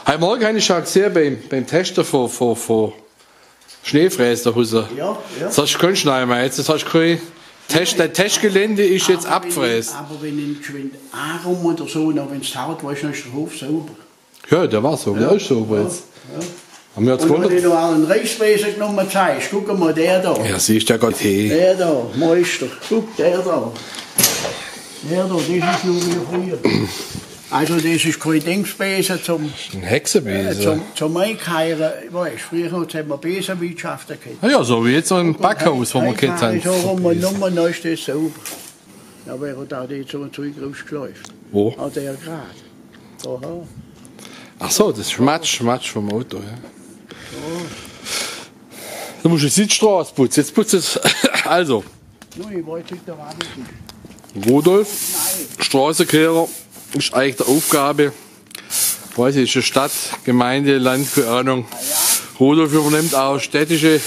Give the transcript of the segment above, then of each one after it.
Heute Morgen habe ich schon gesehen beim Testen von Schneefräserhusse. Ja. Das hast du keinen Schneider mehr. Jetzt hast du kein das Testgelände ist jetzt abgefräst. Aber wenn ich geschwind ankomme oder so, wenn es taut, weißt du, ist der Hof sauber. Ja, der war so. Der ist sauber jetzt. Ja. Haben wir jetzt Und gewundert? wenn du noch einen Reichswesen genommen zeigst, guck mal, der da. Ja, siehst du ja Gott hey. Der da, Meister. Guck, der da. Der da, das ist nur wie früher. Also das ist kein Denkspesen zum... Ein Hexenbesen. Zum Einkeiren, weißt du, früher haben wir Besenwirtschaften gehabt. Ja, so wie jetzt so ein Backhaus, wo wir gehabt haben. So haben wir Nummer, dann ist das sauber. Da wäre da jetzt so ein Zeug rausgeschleift. Wo? An der Grad. Aha. Ach so, das ist Matsch vom Auto. Ja. Du musst jetzt die Straße putzen. Jetzt putzt es. Also, Nein, ich weiß nicht, da war nicht. Rudolf, Straßenkehrer, ist eigentlich die Aufgabe. Weiß ich, ist eine Stadt, Gemeinde, Land, keine Ahnung. Rudolf übernimmt auch städtische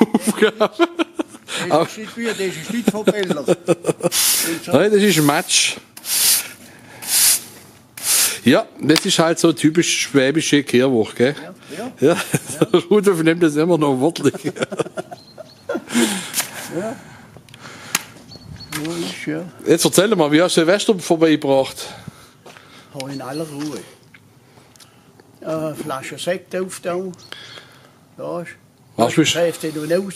Aufgaben. Das ist nicht von Bäller. Nein, das ist Matsch. Ja, das ist halt so typisch schwäbische Kehrwoche, gell? Ja. Rudolf nimmt das immer noch wörtlich. Ja. Ja. Jetzt erzähl mal, wie hast du Silvester vorbeigebracht? Habe in aller Ruhe. Eine Flasche Sekt aufgetan. Was bist du? Hälfte nun aus.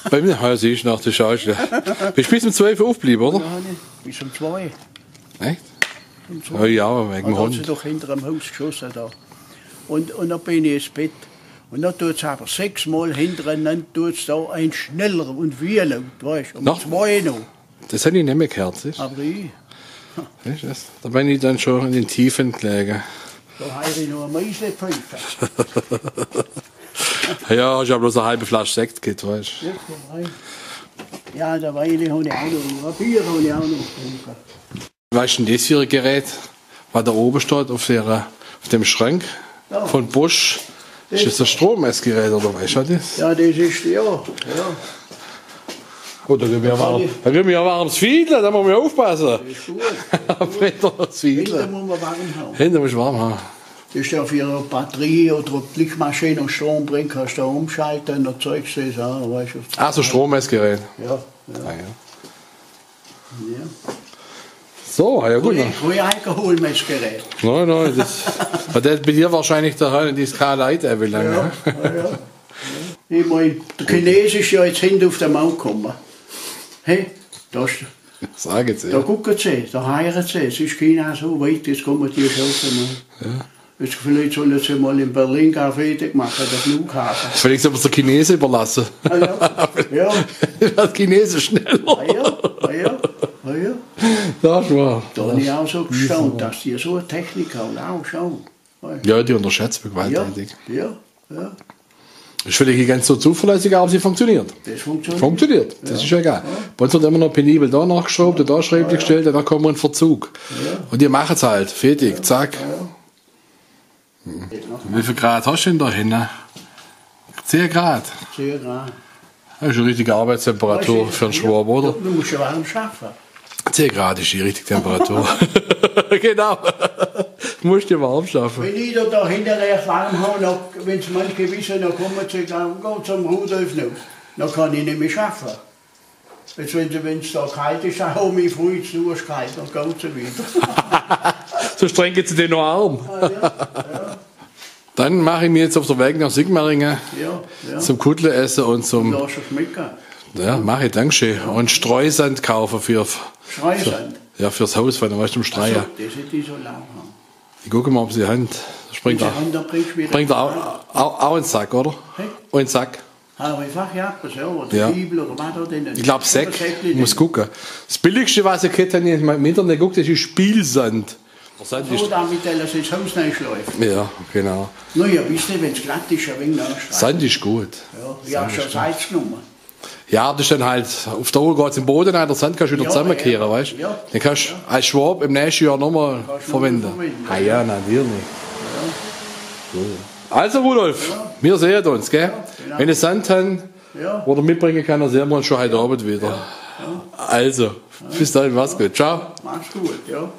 Bei mir, ja, siehst du nach der Scheiße. Bist du bis um 12 Uhr aufgeblieben, oder? Nein, bis um 2. Echt? Oh ja, wegen dem Und hat sie Hund. doch hinter dem Haus geschossen da. Und dann bin ich ins Bett. Und dann tut es aber 6-mal hintereinander tut's da ein schneller und wie laut, weißt du? Um Noch? 2 noch. Das hätte ich nicht mehr gehört, siehst Aber ich, du? Weißt du das? Da bin ich dann schon in den Tiefen gelegen. da habe ich noch eine Meiselpfeife. Ja, ich habe bloß eine halbe Flasche Sekt gehabt, weißt du. Jetzt komm rein. Ja, da Weile habe ich auch noch. Ein Bier habe ich auch noch getrunken. Weißt du denn das für ein Gerät, was da oben steht, auf dem Schrank Ja. von Bosch? Ist das ein Strommessgerät oder weißt du das? Ja, das ist, ja. Oh, da will mir warmes Fiedler, da muss man aufpassen. Das ist gut. Peter, das Hinten Fiedler. muss man warm haben. Hinten muss warm haben. Das ist ja für eine Batterie oder eine Blickmaschine und Strom bringt, kannst du da umschalten und Zeug das auch, weißt du. Ach, so Strommessgerät. Ja. Ah, ja. Ja. So, ja gut. Kein Alkoholmessgerät. Nein, das hat bei dir wahrscheinlich die Skala wie lange. Ja. Ich meine, der Chinese ist ja jetzt hinten auf den Mount gekommen. Hey, da Sagen Sie. da gucken sie, da heiren sie. Es ist China so weit, jetzt kommen die schauen. Ja. Jetzt vielleicht sollen sie mal in Berlin fertig machen, den Flughafen. Vielleicht soll man es der Chinesen überlassen. Ah, ja. Das Chinesen schneller. Ja. Das war. Da habe ich auch so gestaunt, dass die so eine Technik haben. Auch schon. Ja, die unterschätzt gewalttätig. Ja. Ist vielleicht nicht ganz so zuverlässig, aber sie funktioniert. Das funktioniert. Das ist ja egal. Bei uns wird immer noch penibel da nachgeschraubt und da schräublich gestellt und dann kommen wir in Verzug. Ja. Und die machen es halt. Fertig, zack. Wie viel Grad hast du denn da hinten? 10 Grad. 10 Grad. Das ist eine richtige Arbeitstemperatur für einen Schwab, oder? Du musst ja warm schaffen. 10 Grad ist die richtige Temperatur. Genau. Du musst dir warm schaffen. Wenn ich da hinterher warm habe, wenn es manche wissen, dann kommen sie sagen, geh zum Rudolf noch. Dann kann ich nicht mehr arbeiten. Jetzt, wenn es da kalt ist, dann hau mich früh zu, es kalt, dann geht sie wieder. So streng geht sie dir noch arm. Ja. Dann mache ich mir jetzt auf der Weg nach Sigmaringen Ja. zum Kudle essen und zum. Da schon schmecken. Ja, mache ich, Dankeschön. Und Streusand kaufen Streusand. Ja, fürs Haus, weil dann weißt du, um Streuen. Das hätte ich so lang haben. Ich gucke mal, ob sie Hand. Das bringt er auch einen Sack, oder? Hey? Auch einen Sack. Einfach ja, oder Ja. Bibel oder was da denn? Ich glaube, Sack. Ich muss gucken. Das Billigste, was ich hätte, wenn ich im Internet geguckt, das ist Spielsand. Sand ist. So, damit er das ins Haus reinschläuft. Ja, genau. Naja, wisst ihr, wenn es glatt ist, ein wenig nachstreichen. Sand ist gut. Ja, ich habe schon Salz genommen. Ja, das ist dann halt, auf der Uhr geht es im Boden an, der Sand kannst du wieder Ja, zusammenkehren, ja. weißt du? Ja. Den kannst du als Schwab im nächsten Jahr nochmal verwenden. Ah ja, natürlich. So. Also Rudolf, wir sehen uns, gell? Genau. Wenn ihr Sand haben oder mitbringen kann, dann sehen wir uns schon heute Abend wieder. Also, bis dahin, mach's gut. Ciao. Mach's gut, ja.